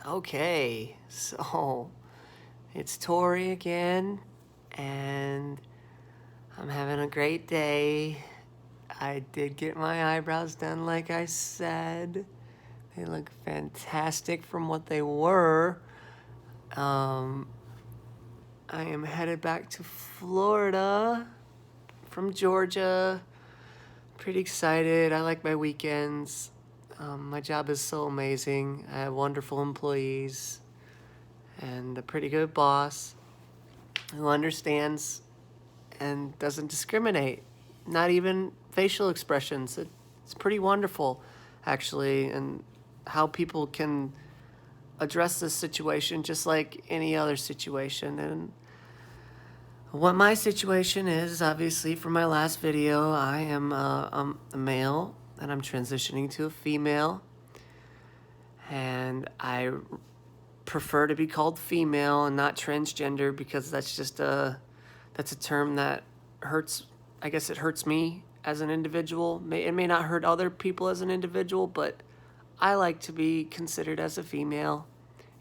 Okay, so it's Tori again, and I'm having a great day. I did get my eyebrows done, like I said. They look fantastic from what they were. Um, I am headed back to Florida from Georgia. Pretty excited. I like my weekends. My job is so amazing. I have wonderful employees and a pretty good boss who understands and doesn't discriminate. Not even facial expressions. It's pretty wonderful, actually, and how people can address this situation just like any other situation. And what my situation is, obviously, from my last video, I am a male and I'm transitioning to a female. And I prefer to be called female and not transgender because that's a term that hurts. I guess it hurts me as an individual. It may not hurt other people as an individual, but I like to be considered as a female.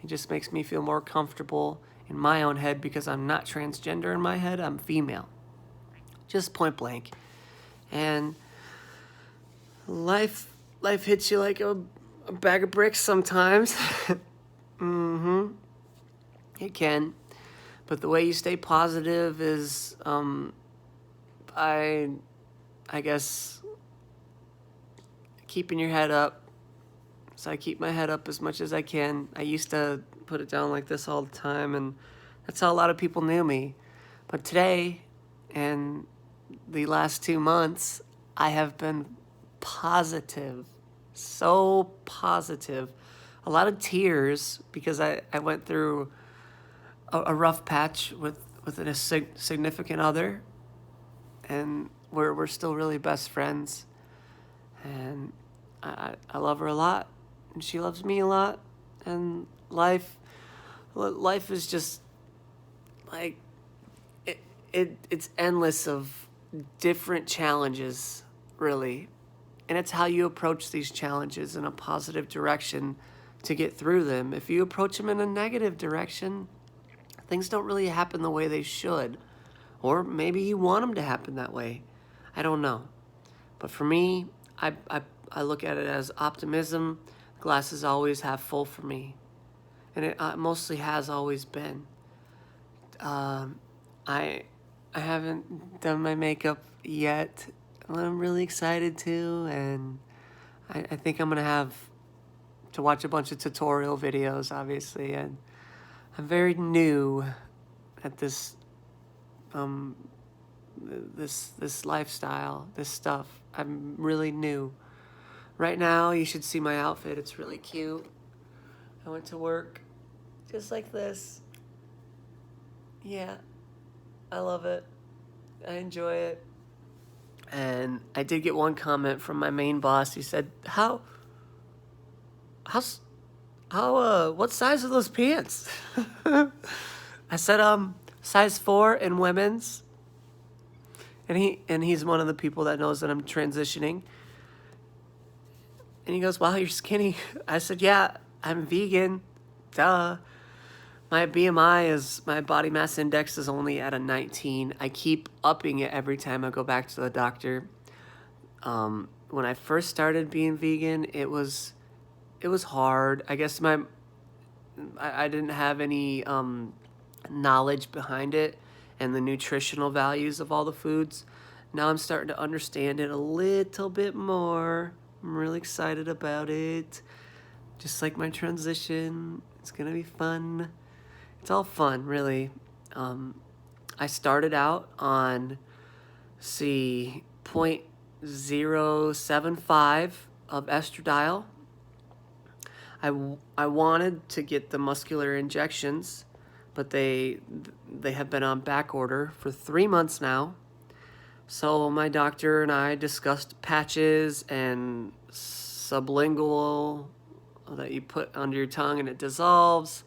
It just makes me feel more comfortable in my own head because I'm not transgender in my head. I'm female. Just point blank. And life hits you like a bag of bricks sometimes. It can. But the way you stay positive is, I guess, keeping your head up. So I keep my head up as much as I can. I used to put it down like this all the time, and that's how a lot of people knew me. But today, and the last 2 months, I have been positive. So positive. A lot of tears because I went through a rough patch with a significant other, and we're still really best friends, and I love her a lot, and she loves me a lot, and life is just like it's endless of different challenges, really, and it's how you approach these challenges in a positive direction to get through them. If you approach them in a negative direction, things don't really happen the way they should. Or maybe you want them to happen that way. I don't know. But for me, I look at it as optimism. Glass is always half full for me. And it mostly has always been. I haven't done my makeup yet. I'm really excited to. And I think I'm going to have to watch a bunch of tutorial videos, obviously. And I'm very new at this this lifestyle, this stuff. I'm really new. Right now, you should see my outfit. It's really cute. I went to work just like this. Yeah, I love it. I enjoy it. And I did get one comment from my main boss. He said, how what size are those pants?" I said, size 4 in women's. And he's one of the people that knows that I'm transitioning. And he goes, "Wow, you're skinny." I said, "Yeah, I'm vegan. Duh." My BMI is, my body mass index is only at a 19. I keep upping it every time I go back to the doctor. When I first started being vegan, it was hard. I guess I didn't have any knowledge behind it and the nutritional values of all the foods. Now I'm starting to understand it a little bit more. I'm really excited about it. Just like my transition, it's gonna be fun. It's all fun, really. I started out on, see, 0.075 of estradiol. I wanted to get the muscular injections, but they have been on back order for 3 months now. So my doctor and I discussed patches and sublingual that you put under your tongue and it dissolves,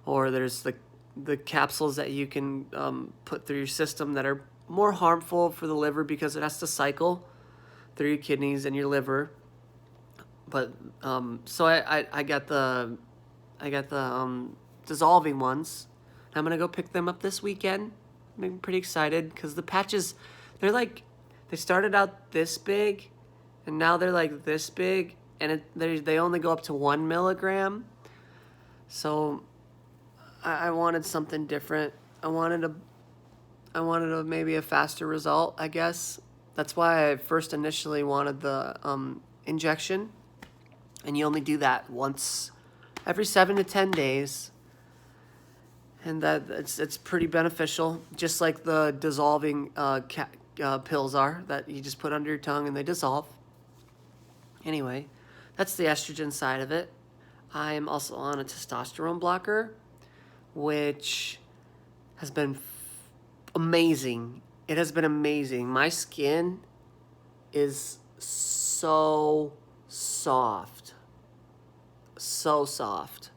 or there's the capsules that you can put through your system that are more harmful for the liver because it has to cycle through your kidneys and your liver. But so I got the I got the dissolving ones. I'm gonna go pick them up this weekend. I'm pretty excited because the patches, they're like, they started out this big, and now they're like this big, and they only go up to 1 milligram. So I wanted something different. I wanted a maybe a faster result, I guess. That's why I first initially wanted the injection, and you only do that once every 7 to 10 days, and that it's pretty beneficial, just like the dissolving pills are that you just put under your tongue and they dissolve. Anyway, that's the estrogen side of it. I am also on a testosterone blocker, which has been amazing. It has been amazing. My skin is so soft. So soft.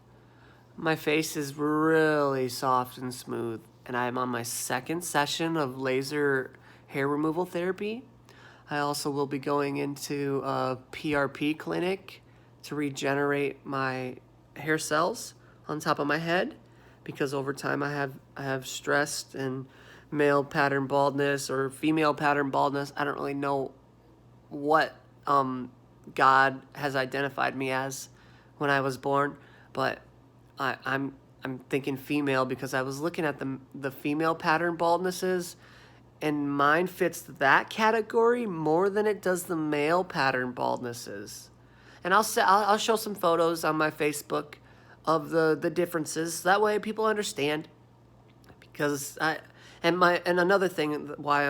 My face is really soft and smooth. And I'm on my second session of laser hair removal therapy. I also will be going into a PRP clinic to regenerate my hair cells on top of my head, because over time I have stress and male pattern baldness or female pattern baldness. I don't really know what God has identified me as when I was born, but I'm thinking female because I was looking at the female pattern baldnesses, and mine fits that category more than it does the male pattern baldnesses. And I'll show some photos on my Facebook of the differences. That way people understand. Because and another thing why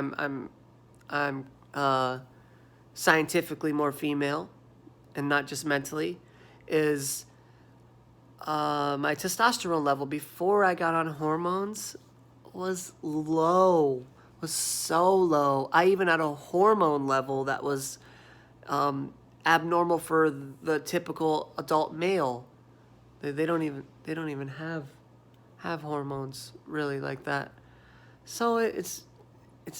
I'm scientifically more female and not just mentally is my testosterone level before I got on hormones was low, was so low. I even had a hormone level that was abnormal for the typical adult male. They don't even have hormones really like that. So it's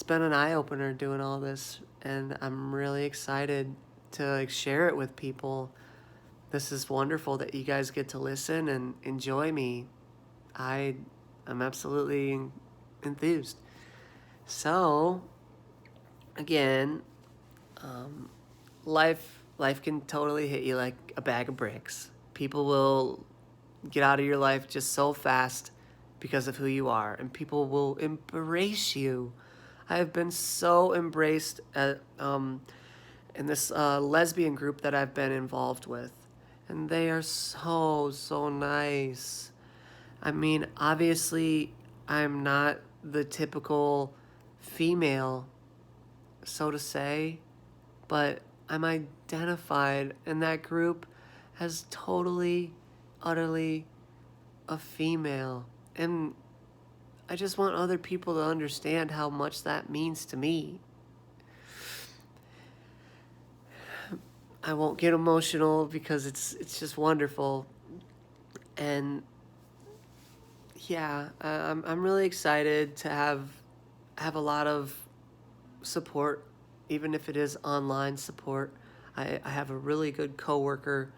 been an eye opener doing all this, and I'm really excited to share it with people. This is wonderful that you guys get to listen and enjoy me. I'm absolutely enthused. So, again, life can totally hit you like a bag of bricks. People will get out of your life just so fast because of who you are, and people will embrace you. I have been so embraced in this lesbian group that I've been involved with, and they are so nice. I mean, obviously, I'm not the typical female, so to say, but I'm identified in that group as totally, utterly a female. And I just want other people to understand how much that means to me. I won't get emotional because it's just wonderful. And yeah, I'm really excited to have a lot of support, even if it is online support. I have a really good coworker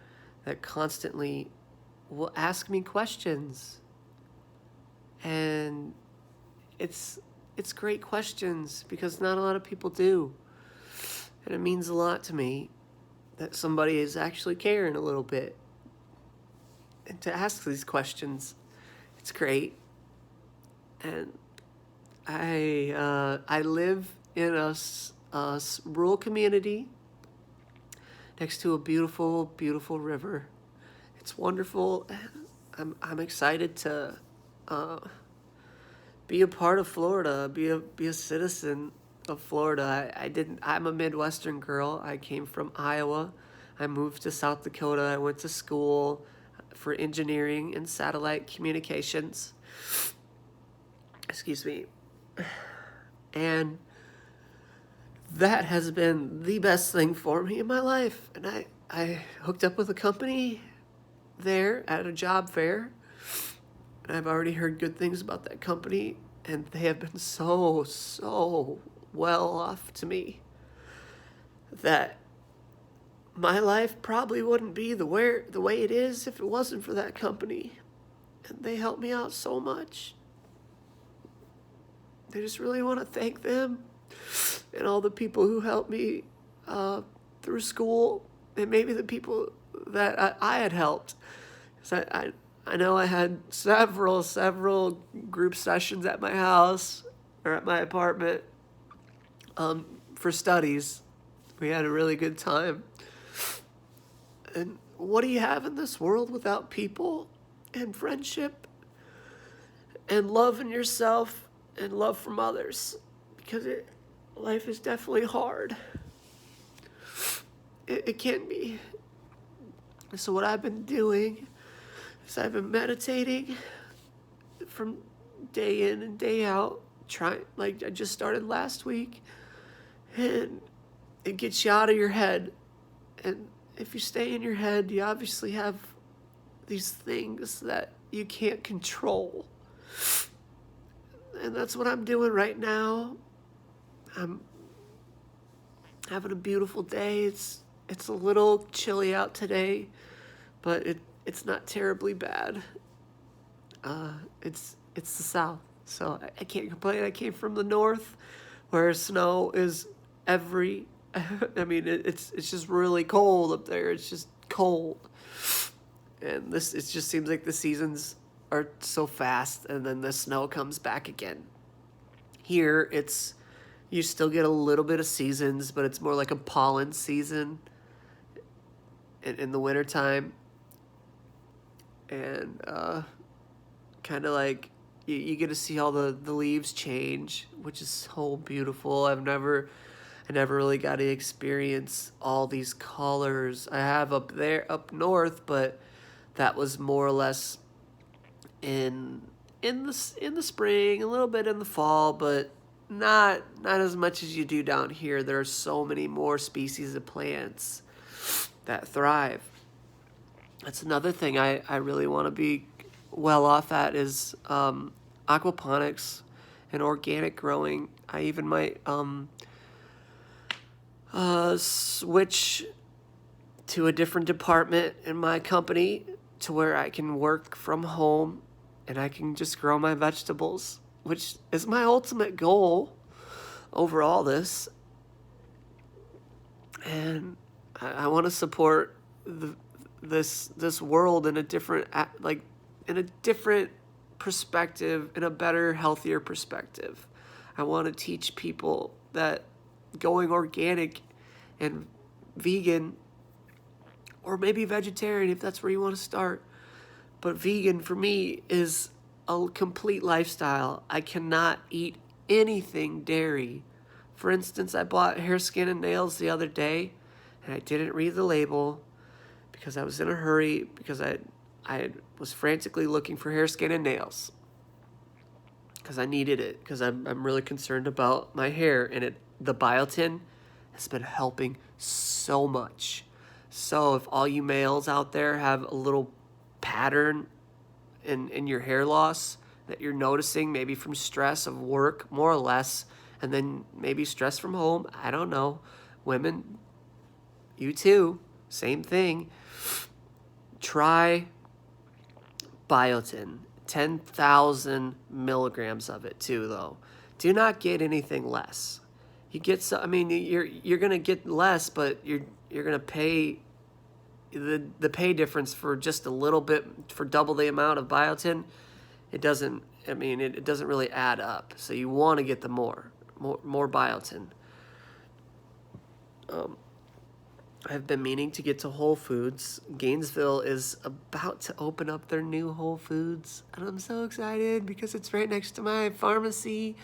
that constantly will ask me questions, and it's great questions because not a lot of people do, and it means a lot to me that somebody is actually caring a little bit and to ask these questions. It's great. And I live in a rural community next to a beautiful, beautiful river. It's wonderful. I'm excited to be a part of Florida, be a citizen of Florida. I'm a Midwestern girl. I came from Iowa. I moved to South Dakota. I went to school for engineering and satellite communications. Excuse me. And that has been the best thing for me in my life. And I hooked up with a company there at a job fair. And I've already heard good things about that company. And they have been so well off to me that my life probably wouldn't be the way it is if it wasn't for that company. And they helped me out so much. I just really want to thank them and all the people who helped me through school, and maybe the people that I had helped. 'Cause I know I had several group sessions at my house or at my apartment for studies. We had a really good time. And what do you have in this world without people and friendship and love in yourself and love from others? Because life is definitely hard. It can be. So what I've been doing is I've been meditating from day in and day out. I just started last week. And it gets you out of your head. And if you stay in your head, you obviously have these things that you can't control. And that's what I'm doing right now. I'm having a beautiful day. It's a little chilly out today, but it's not terribly bad. It's the South, so I can't complain. I came from the North, where snow is I mean, it's just really cold up there. It's just cold. And it just seems like the seasons are so fast, and then the snow comes back again. Here, you still get a little bit of seasons, but it's more like a pollen season in the wintertime. And kind of like you get to see all the leaves change, which is so beautiful. I never really got to experience all these colors. I have up north, but that was more or less in the spring, a little bit in the fall, but not as much as you do down here. There are so many more species of plants that thrive. That's another thing I really want to be well off at is aquaponics and organic growing. I even might switch to a different department in my company to where I can work from home and I can just grow my vegetables, which is my ultimate goal over all this. And I want to support this world in a different perspective, in a better, healthier perspective. I want to teach people that going organic and vegan, or maybe vegetarian if that's where you want to start, but vegan for me is a complete lifestyle. I cannot eat anything dairy. For instance, I bought hair, skin, and nails the other day, and I didn't read the label because I was in a hurry, because I was frantically looking for hair, skin, and nails because I needed it, because I'm really concerned about my hair, and the biotin has been helping so much. So if all you males out there have a little pattern in your hair loss that you're noticing, maybe from stress of work, more or less, and then maybe stress from home, I don't know. Women, you too, same thing. Try biotin, 10,000 milligrams of it too, though. Do not get anything less. You get some. I mean, you're gonna get less, but you're gonna pay the pay difference for just a little bit, for double the amount of biotin. It doesn't. I mean, it doesn't really add up. So you want to get the more biotin. I've been meaning to get to Whole Foods. Gainesville is about to open up their new Whole Foods, and I'm so excited because it's right next to my pharmacy.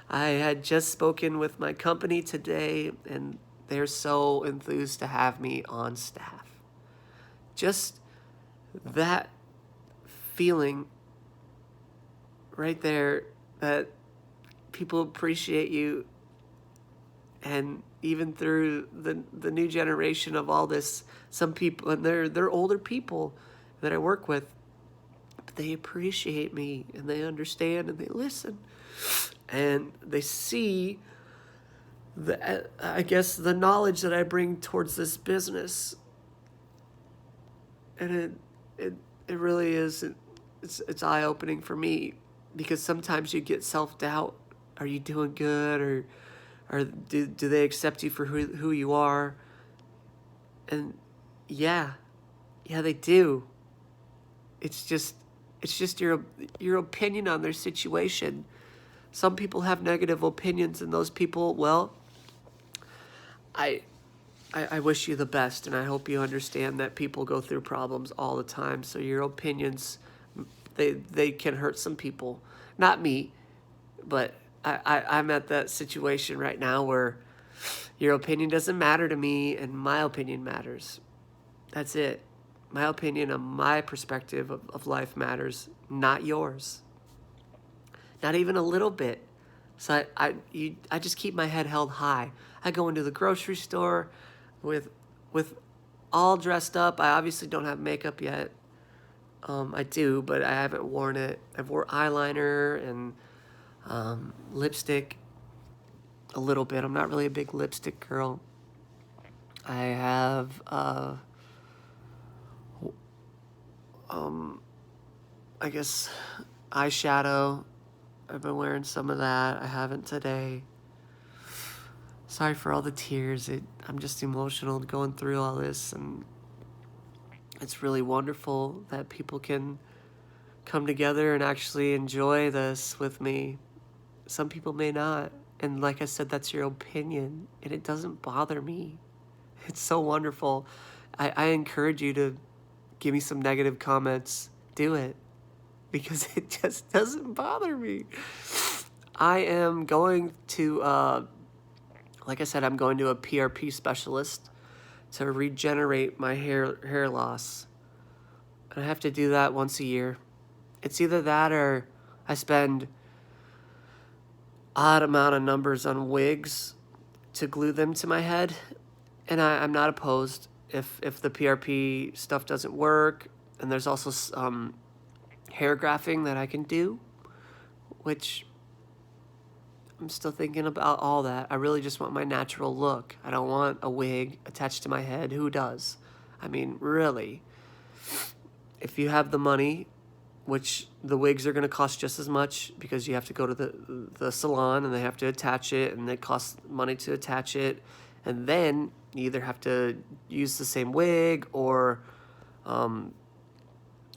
I had just spoken with my company today, and they're so enthused to have me on staff. Just that feeling right there, that people appreciate you, and even through the new generation of all this, some people, and they're older people that I work with, but they appreciate me, and they understand, and they listen, and they see I guess the knowledge that I bring towards this business, and it really is, it's eye-opening for me, because sometimes you get self-doubt. Are you doing good, or do they accept you for who you are? And yeah, they do. It's just your opinion on their situation. Some people have negative opinions, and those people, well, I wish you the best, and I hope you understand that people go through problems all the time. So your opinions, they can hurt some people. Not me, but I'm at that situation right now where your opinion doesn't matter to me, and my opinion matters. That's it. My opinion and my perspective of life matters, not yours. Not even a little bit. So I just keep my head held high. I go into the grocery store with all dressed up. I obviously don't have makeup yet. I do, but I haven't worn it. I've wore eyeliner and lipstick a little bit. I'm not really a big lipstick girl. I have I guess eyeshadow. I've been wearing some of that. I haven't today. Sorry for all the tears. I'm just emotional going through all this, and it's really wonderful that people can come together and actually enjoy this with me. Some people may not. And like I said, that's your opinion, and it doesn't bother me. It's so wonderful. I encourage you to give me some negative comments. Do it, because it just doesn't bother me. I am going to, like I said, I'm going to a PRP specialist to regenerate my hair loss. And I have to do that once a year. It's either that or I spend odd amount of numbers on wigs to glue them to my head. And I'm not opposed if the PRP stuff doesn't work. And there's also hair grafting that I can do, which I'm still thinking about all that. I really just want my natural look. I don't want a wig attached to my head. Who does? I mean, really. If you have the money, which the wigs are going to cost just as much, because you have to go to the salon and they have to attach it, and it costs money to attach it. And then you either have to use the same wig, or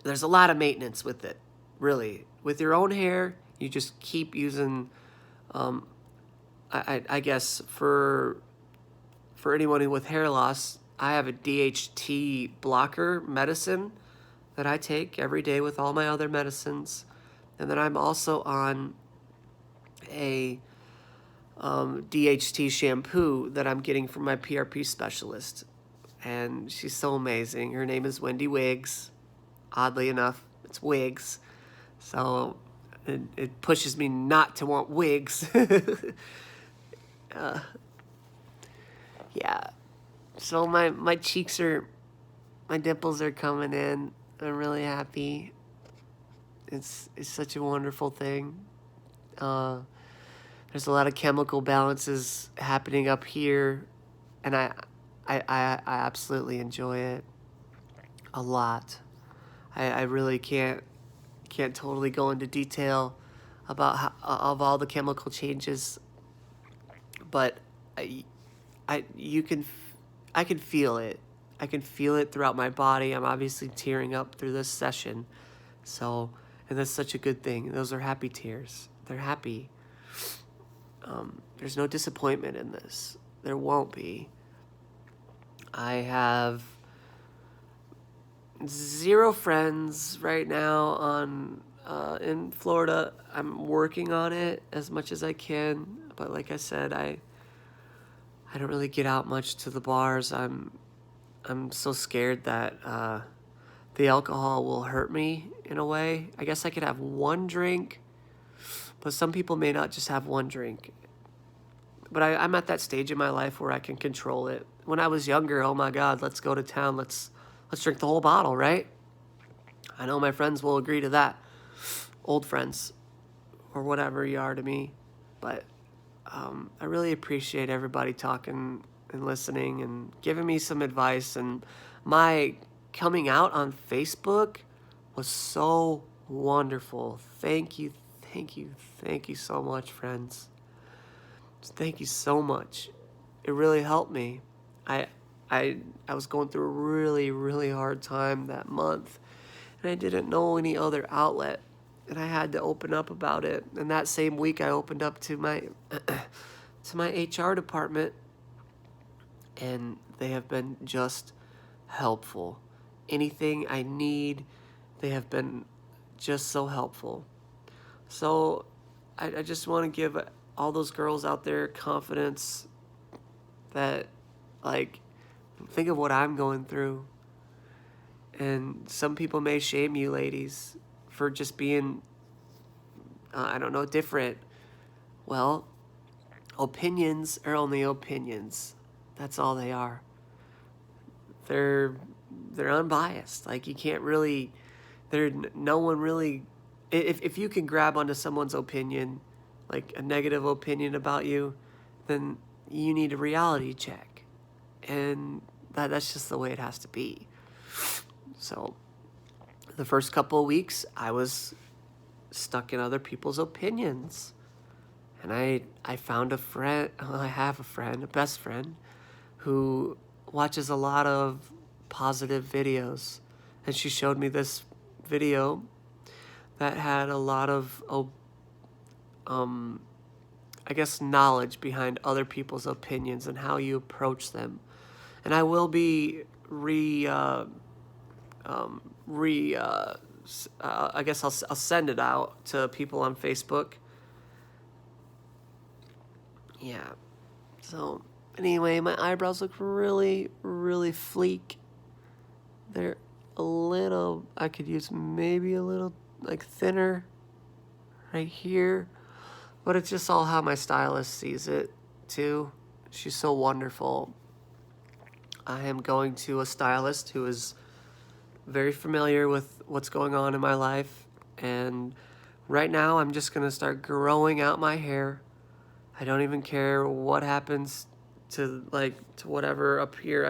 there's a lot of maintenance with it, really. With your own hair, you just keep using, I guess for anyone who with hair loss, I have a DHT blocker medicine that I take every day with all my other medicines. And then I'm also on a DHT shampoo that I'm getting from my PRP specialist. And she's so amazing. Her name is Wendy Wiggs. Oddly enough, it's Wiggs. So it pushes me not to want wigs. Yeah. So my cheeks my dimples are coming in. I'm really happy. It's such a wonderful thing. There's a lot of chemical balances happening up here, and I absolutely enjoy it a lot. I really can't totally go into detail about of all the chemical changes, but I can feel it. I can feel it throughout my body. I'm obviously tearing up through this session. So, and that's such a good thing. Those are happy tears. They're happy. There's no disappointment in this. There won't be. I have 0 friends right now in Florida. I'm working on it as much as I can. But like I said, I don't really get out much to the bars. I'm so scared that the alcohol will hurt me in a way. I guess I could have 1 drink, but some people may not just have 1 drink. But I'm at that stage in my life where I can control it. When I was younger, oh my God, let's go to town. Let's drink the whole bottle, right? I know my friends will agree to that. Old friends, or whatever you are to me. But I really appreciate everybody talking and listening and giving me some advice. And my coming out on Facebook was so wonderful. Thank you, thank you, thank you so much, friends. Thank you so much. It really helped me. I I was going through a really, really hard time that month, and I didn't know any other outlet, and I had to open up about it. And that same week, I opened up to my to my HR department, and they have been just helpful. Anything I need, they have been just so helpful. So I just want to give all those girls out there confidence that, like, think of what I'm going through. And some people may shame you, ladies, for just being, I don't know, different. Well, opinions are only opinions. That's all they are. They're they're unbiased. Like, you can't really, no one really, if you can grab onto someone's opinion, like a negative opinion about you, then you need a reality check. And that's just the way it has to be. So the first couple of weeks, I was stuck in other people's opinions. And I found a friend, well, I have a friend, a best friend, who watches a lot of positive videos. And she showed me this video that had a lot of, I guess, knowledge behind other people's opinions and how you approach them. And I will be I guess I'll send it out to people on Facebook. Yeah. So anyway, my eyebrows look really, really fleek. They're a little, I could use maybe a little like thinner right here, but it's just all how my stylist sees it too. She's so wonderful. I am going to a stylist who is very familiar with what's going on in my life, and right now I'm just gonna start growing out my hair. I don't even care what happens to whatever up here.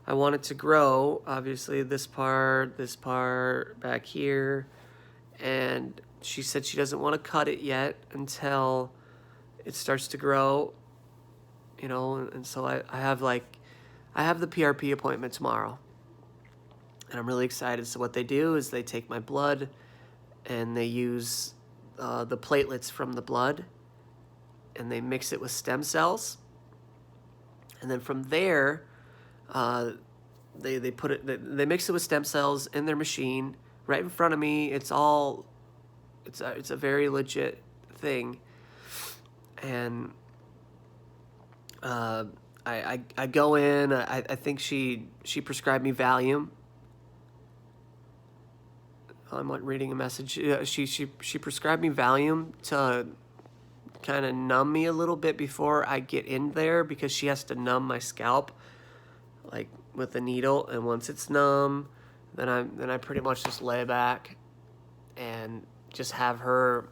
I want it to grow. Obviously, this part, back here, and she said she doesn't want to cut it yet until it starts to grow. And so I have the PRP appointment tomorrow. And I'm really excited. So what they do is they take my blood and they use the platelets from the blood and they mix it with stem cells. And then from there, they mix it with stem cells in their machine right in front of me. It's a very legit thing. And I go in. I think she prescribed me Valium. I'm reading a message. She prescribed me Valium to kind of numb me a little bit before I get in there, because she has to numb my scalp, like with a needle. And once it's numb, then I pretty much just lay back and just have her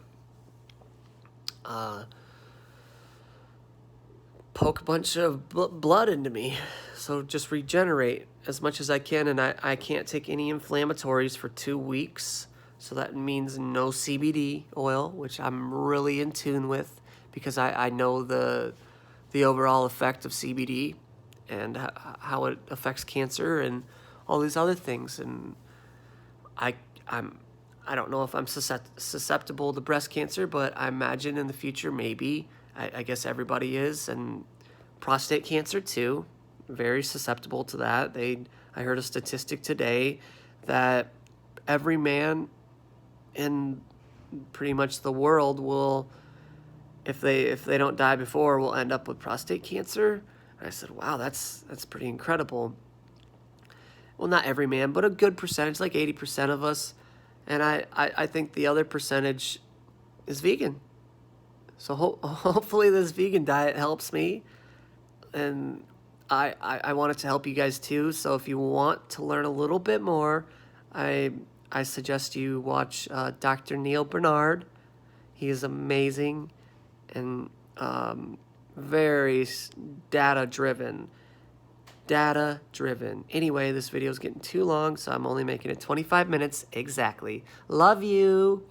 poke a bunch of blood into me. So just regenerate as much as I can. And I can't take any inflammatories for 2 weeks. So that means no CBD oil, which I'm really in tune with, because I know the overall effect of CBD and how it affects cancer and all these other things. And I don't know if I'm susceptible to breast cancer, but I imagine in the future maybe. I guess everybody is, and prostate cancer too. Very susceptible to that. I heard a statistic today that every man in pretty much the world will, if they don't die before, will end up with prostate cancer. And I said, wow, that's pretty incredible. Well, not every man, but a good percentage, like 80% of us. And I think the other percentage is vegan. So hopefully this vegan diet helps me. And I want it to help you guys too. So if you want to learn a little bit more, I suggest you watch Dr. Neil Bernard. He is amazing. And very data-driven. Data-driven. Anyway, this video is getting too long, so I'm only making it 25 minutes exactly. Love you.